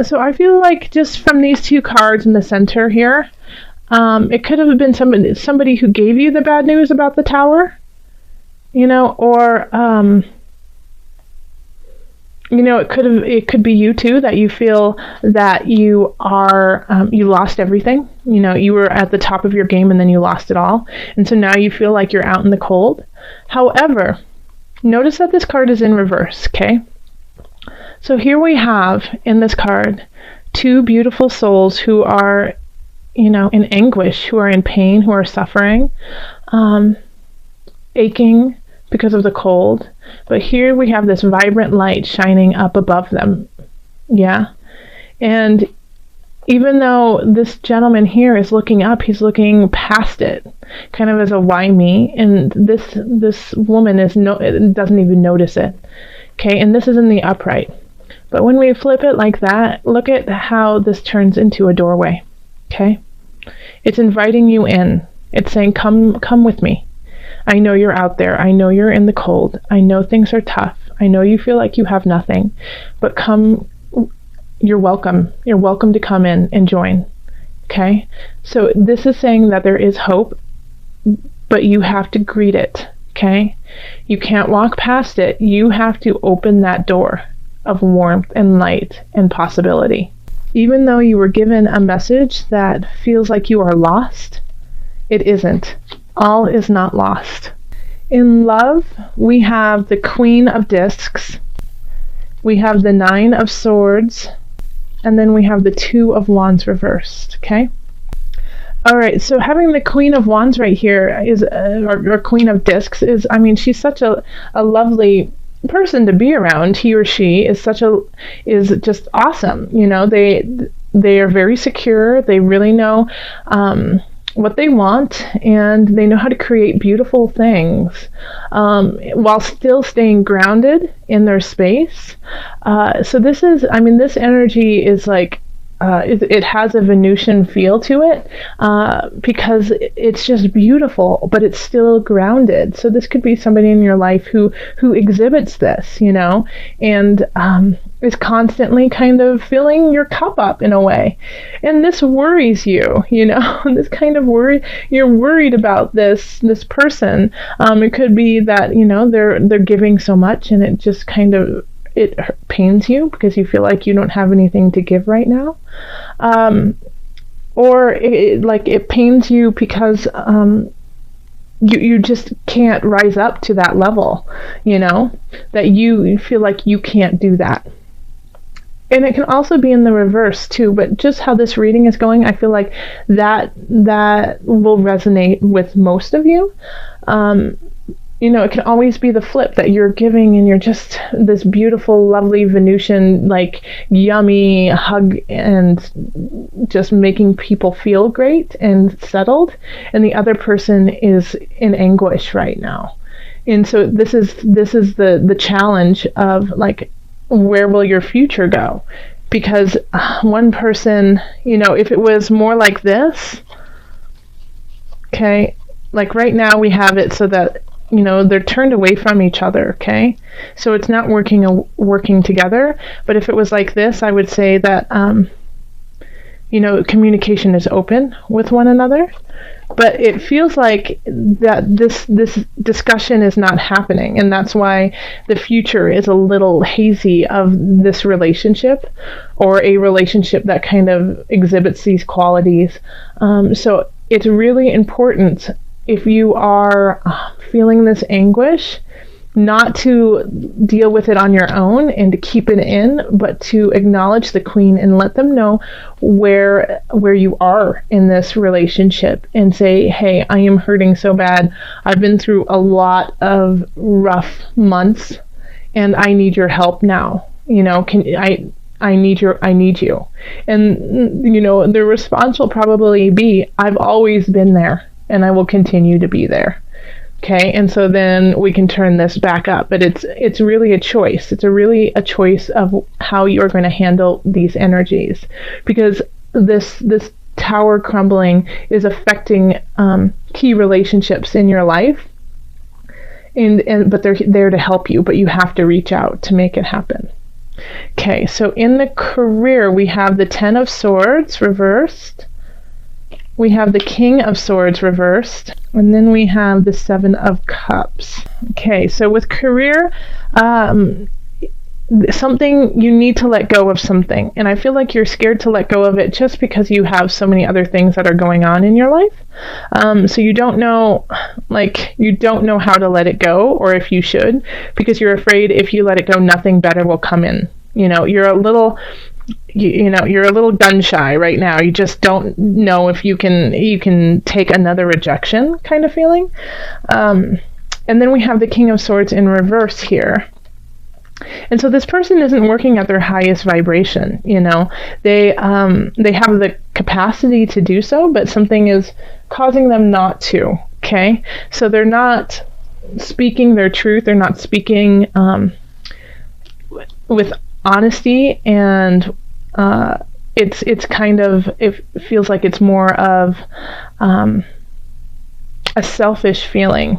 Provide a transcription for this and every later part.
So I feel like just from these two cards in the center here, it could have been somebody who gave you the bad news about the tower, or it could be you too, that you feel that you are you lost everything. You were at the top of your game and then you lost it all, and so now you feel like you're out in the cold. However, notice that this card is in reverse. Okay. So here we have in this card two beautiful souls who are, in anguish, who are in pain, who are suffering, aching because of the cold. But here we have this vibrant light shining up above them. Yeah. And even though this gentleman here is looking up, he's looking past it, kind of as a why me. And this woman doesn't even notice it. Okay. And this is in the upright. But when we flip it like that, look at how this turns into a doorway. Okay? It's inviting you in. It's saying, come with me. I know you're out there. I know you're in the cold. I know things are tough. I know you feel like you have nothing. But come, you're welcome. You're welcome to come in and join. Okay? So this is saying that there is hope, but you have to greet it. Okay? You can't walk past it. You have to open that door of warmth and light and possibility. Even though you were given a message that feels like you are lost, it isn't. All is not lost. In love, we have the Queen of Discs, we have the Nine of Swords, and then we have the Two of Wands reversed, okay? All right, so having the Queen of Wands right here is, or Queen of Discs is, she's such a lovely person to be around. He or she is just awesome. They are very secure. They really know what they want, and they know how to create beautiful things while still staying grounded in their space. So this energy is like, it has a Venusian feel to it because it's just beautiful, but it's still grounded. So this could be somebody in your life who exhibits this, and is constantly kind of filling your cup up in a way. And this worries you, this kind of worry. You're worried about this person. It could be that, they're giving so much and it just kind of, it pains you because you feel like you don't have anything to give right now. Or it pains you because you just can't rise up to that level, that you feel like you can't do that. And it can also be in the reverse too, but just how this reading is going, I feel like that will resonate with most of you. It can always be the flip, that you're giving and you're just this beautiful, lovely Venusian, like yummy hug and just making people feel great and settled. And the other person is in anguish right now. And so this is the challenge of like, where will your future go? Because one person, if it was more like this, okay, like right now we have it so that they're turned away from each other, okay? So it's not working together. But if it was like this, I would say that, communication is open with one another. But it feels like that this discussion is not happening. And that's why the future is a little hazy of this relationship, or a relationship that kind of exhibits these qualities. So it's really important, if you are feeling this anguish, not to deal with it on your own and to keep it in, but to acknowledge the Queen and let them know where you are in this relationship, and say, hey, I am hurting so bad. I've been through a lot of rough months and I need your help now. I need you. And, the response will probably be, I've always been there and I will continue to be there. Okay, and so then we can turn this back up, but it's really a choice. It's really a choice of how you're going to handle these energies, because this tower crumbling is affecting key relationships in your life, but they're there to help you, but you have to reach out to make it happen. Okay, so in the career, we have the Ten of Swords reversed. We have the King of Swords reversed. And then we have the Seven of Cups. Okay, so with career, something, you need to let go of something. And I feel like you're scared to let go of it just because you have so many other things that are going on in your life. So you don't know, how to let it go, or if you should, because you're afraid if you let it go, nothing better will come in. You're a little gun shy right now. You just don't know if you can take another rejection kind of feeling. And then we have the King of Swords in reverse here. And so this person isn't working at their highest vibration. They have the capacity to do so, but something is causing them not to. Okay, so they're not speaking their truth. They're not speaking with honesty, and it's kind of, it feels like it's more of a selfish feeling,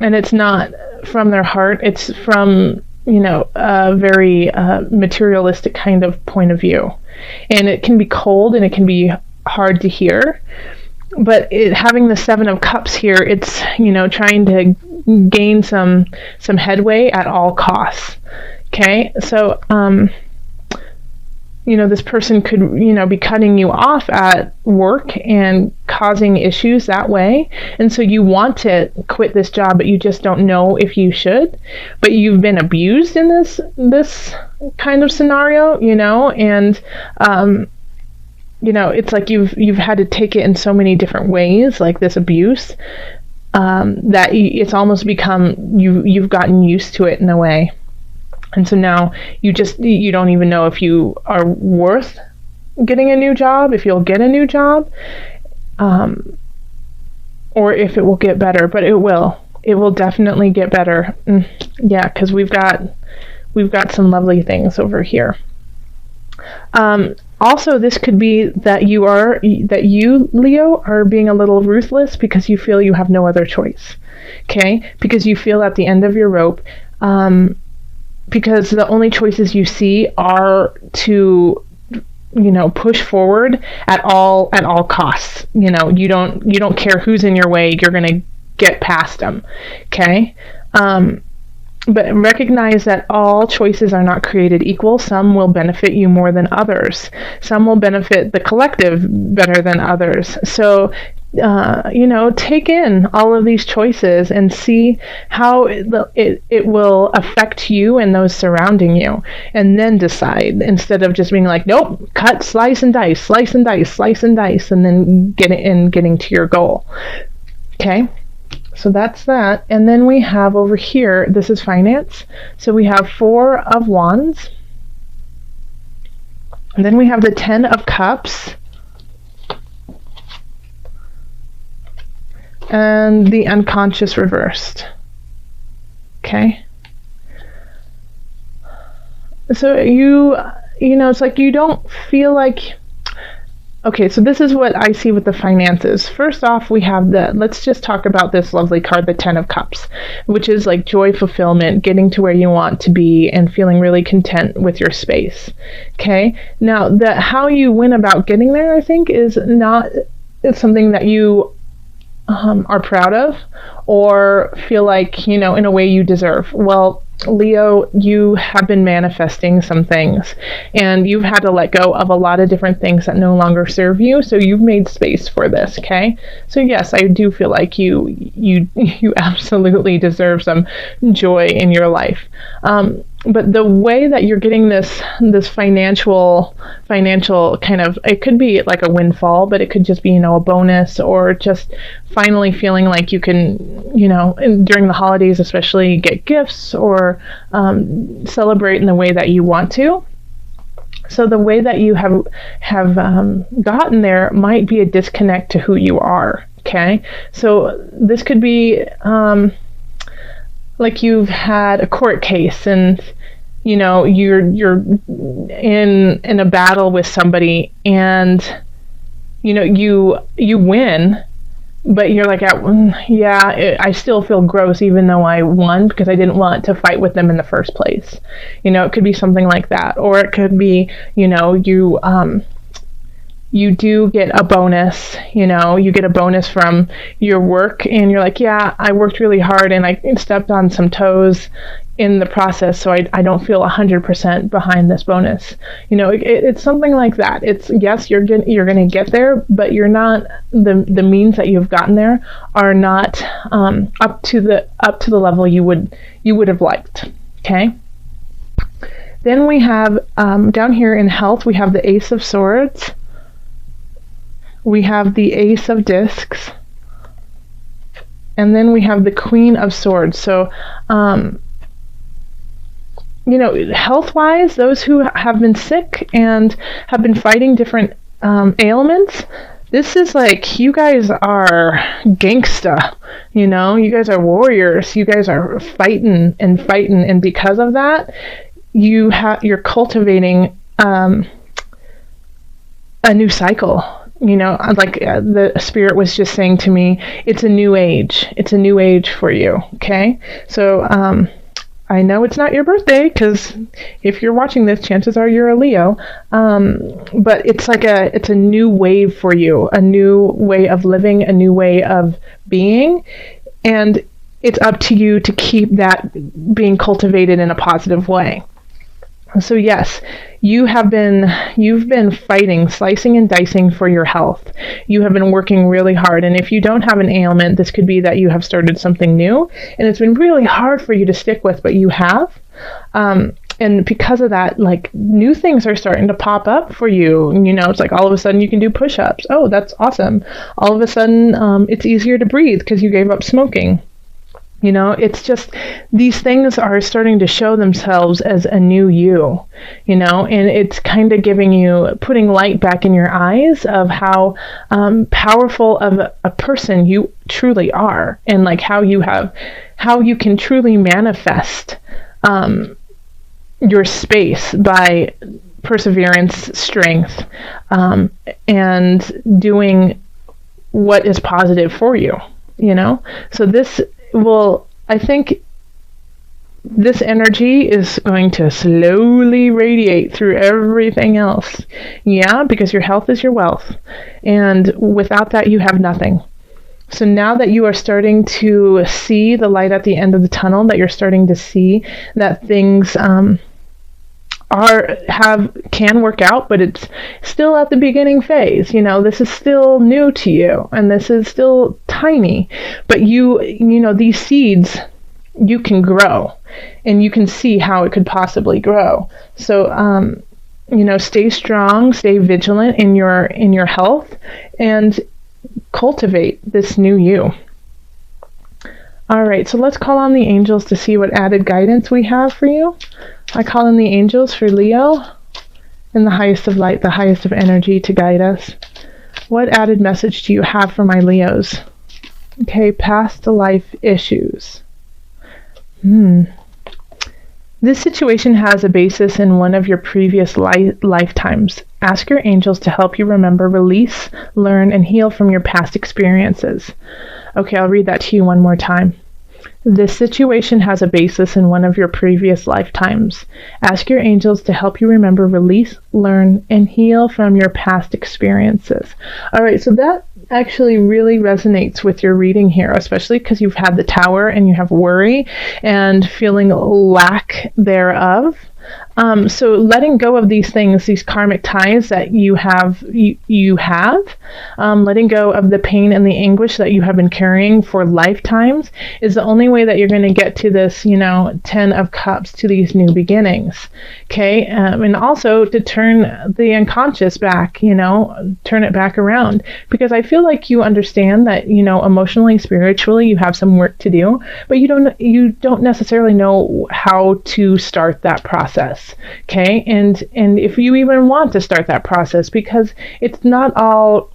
and it's not from their heart. It's from a very materialistic kind of point of view, and it can be cold and it can be hard to hear. But having the Seven of Cups here, it's trying to gain some headway at all costs. Okay, so this person could be cutting you off at work and causing issues that way, and so you want to quit this job, but you just don't know if you should. But you've been abused in this kind of scenario, and it's like you've had to take it in so many different ways, like this abuse, that it's almost become you've gotten used to it in a way. And so now you don't even know if you are worth getting a new job, if you'll get a new job, or if it will get better. But it will definitely get better. Yeah, because we've got some lovely things over here. Also, this could be that you, Leo, are being a little ruthless because you feel you have no other choice. Okay, because you feel at the end of your rope. Because the only choices you see are to, push forward at all costs. You don't care who's in your way. You're going to get past them. Okay. But recognize that all choices are not created equal. Some will benefit you more than others. Some will benefit the collective better than others. So, take in all of these choices and see how it will affect you and those surrounding you, and then decide, instead of just being like, nope, cut, slice and dice, and then getting to your goal. Okay. So that's that. And then we have over here, this is finance. So we have Four of Wands. And then we have the Ten of Cups. And the Unconscious reversed. Okay. So it's like you don't feel like... Okay, so this is what I see with the finances. First off, we have let's just talk about this lovely card, the Ten of Cups, which is like joy, fulfillment, getting to where you want to be and feeling really content with your space. Okay, now how you went about getting there, I think, is not something that you are proud of or feel like, in a way you deserve. Well, Leo, you have been manifesting some things, and you've had to let go of a lot of different things that no longer serve you, so you've made space for this, okay? So yes, I do feel like you absolutely deserve some joy in your life. But the way that you're getting this financial kind of, it could be like a windfall, but it could just be, a bonus, or just finally feeling like you can, during the holidays especially, get gifts or celebrate in the way that you want to. So the way that you have gotten there might be a disconnect to who you are. Okay, so this could be like you've had a court case, and you're in a battle with somebody, and you win, but you're like, I still feel gross even though I won because I didn't want to fight with them in the first place. It could be something like that. Or it could be, you do get a bonus, you get a bonus from your work and you're like, yeah, I worked really hard and I stepped on some toes in the process, so I don't feel 100% behind this bonus. It's something like that. It's, yes, you're gonna get there, but you're not, the means that you've gotten there are not up to the level you would have liked. Okay. Then we have down here in health, we have the Ace of Swords. We have the Ace of Discs, and then we have the Queen of Swords. So, health-wise, those who have been sick and have been fighting different ailments, this is like, you guys are gangsta, you guys are warriors, you guys are fighting, and because of that, you're cultivating a new cycle. Like the spirit was just saying to me, it's a new age. It's a new age for you. Okay. So, I know it's not your birthday because if you're watching this, chances are you're a Leo. But it's like it's a new wave for you, a new way of living, a new way of being. And it's up to you to keep that being cultivated in a positive way. So yes, you've been fighting, slicing and dicing for your health. You have been working really hard. And if you don't have an ailment, this could be that you have started something new and it's been really hard for you to stick with, but you have. And because of that, like, new things are starting to pop up for you. It's like all of a sudden you can do push-ups. Oh, that's awesome. All of a sudden, it's easier to breathe because you gave up smoking. It's just, these things are starting to show themselves as a new you, and it's kind of putting light back in your eyes of how powerful of a person you truly are, and like how you can truly manifest your space by perseverance, strength, and doing what is positive for you, So I think this energy is going to slowly radiate through everything else. Yeah, because your health is your wealth. And without that, you have nothing. So now that you are starting to see the light at the end of the tunnel, that you're starting to see that things can work out, but it's still at the beginning phase. This is still new to you, and this is still tiny, but these seeds you can grow, and you can see how it could possibly grow. So stay strong, stay vigilant in your health, and cultivate this new you. All right, so let's call on the angels to see what added guidance we have for you. I call in the angels for Leo in the highest of light, the highest of energy, to guide us. What added message do you have for my Leos? Okay, past life issues. This situation has a basis in one of your previous lifetimes. Ask your angels to help you remember, release, learn, and heal from your past experiences. Okay, I'll read that to you one more time. This situation has a basis in one of your previous lifetimes. Ask your angels to help you remember, release, learn, and heal from your past experiences. All right, so that actually really resonates with your reading here, especially because you've had the Tower and you have worry and feeling lack thereof. So letting go of these things, these karmic ties that you have, letting go of the pain and the anguish that you have been carrying for lifetimes is the only way that you're going to get to this, 10 of Cups, to these new beginnings. Okay. And also to turn the unconscious back, turn it back around, because I feel like you understand that, emotionally, spiritually, you have some work to do, but you don't necessarily know how to start that process. Okay, and if you even want to start that process, because it's not all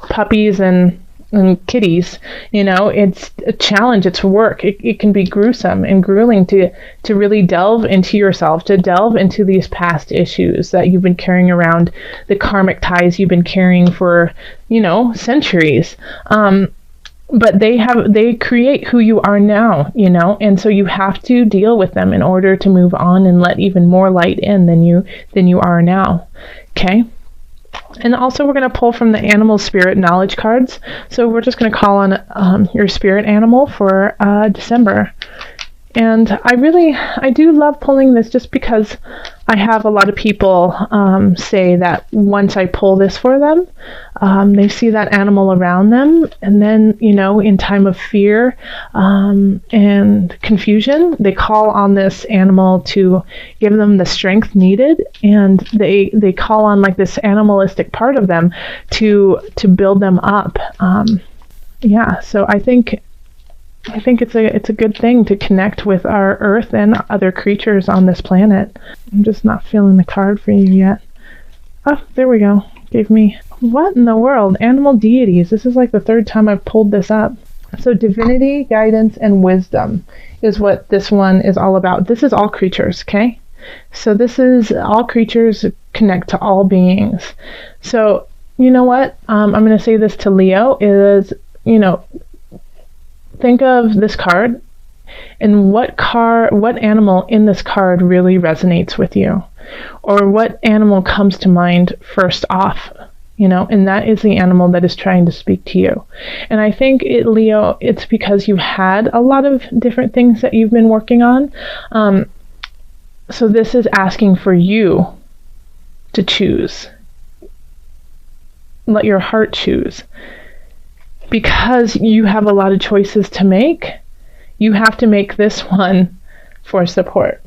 puppies and and kitties. It's a challenge, it's work. It can be gruesome and grueling to really delve into yourself, to delve into these past issues that you've been carrying around, the karmic ties you've been carrying for, centuries. But they create who you are now, and so you have to deal with them in order to move on and let even more light in than you are now. Okay? And also we're going to pull from the animal spirit knowledge cards. So we're just going to call on your spirit animal for December. And I do love pulling this just because I have a lot of people say that once I pull this for them, they see that animal around them. And then, in time of fear and confusion, they call on this animal to give them the strength needed. And they call on like this animalistic part of them to build them up. So I think it's a good thing to connect with our earth and other creatures on this planet. I'm just not feeling the card for you yet. Oh, there we go. Gave me, what in the world? Animal deities. This is like the third time I've pulled this up. So divinity, guidance, and wisdom is what this one is all about. This is all creatures, okay? So this is all creatures connect to all beings. So you know what? I'm going to say this to Leo is, think of this card and what animal in this card really resonates with you, or what animal comes to mind first off, and that is the animal that is trying to speak to you. And I think Leo, it's because you've had a lot of different things that you've been working on. So this is asking for you to choose. Let your heart choose. Because you have a lot of choices to make, you have to make this one for support.